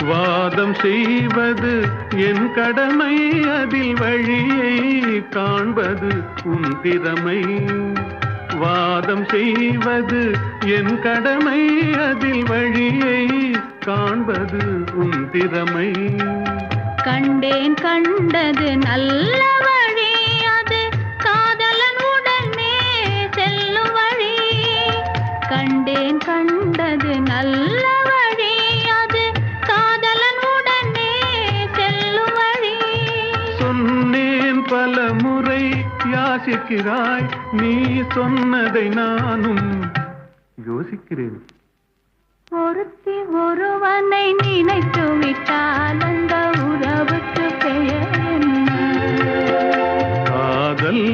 வாதம் செய்வது என் கடமை, அதில் வழியை காண்பது உன் திறமை. வாதம் செய்வது என் கடமை, அதில் வழியை காண்பது உன் திறமை. கண்டேன் கண்டது நல்ல வழி, அது காதலன் உடனே செல்லும் வழி. கண்டேன் கண்டது நல்ல வழி, அது காதலன் உடனே செல்லும் வழி. சொன்னேன் பல முறை யாசிக்கிறாய், நீ சொன்னதை நானும் யோசிக்கிறேன். ஒருத்தி ஒருவனை நினைத்து விட்டால் அந்த உறவுக்கு பெயர் என்ன? காதல்.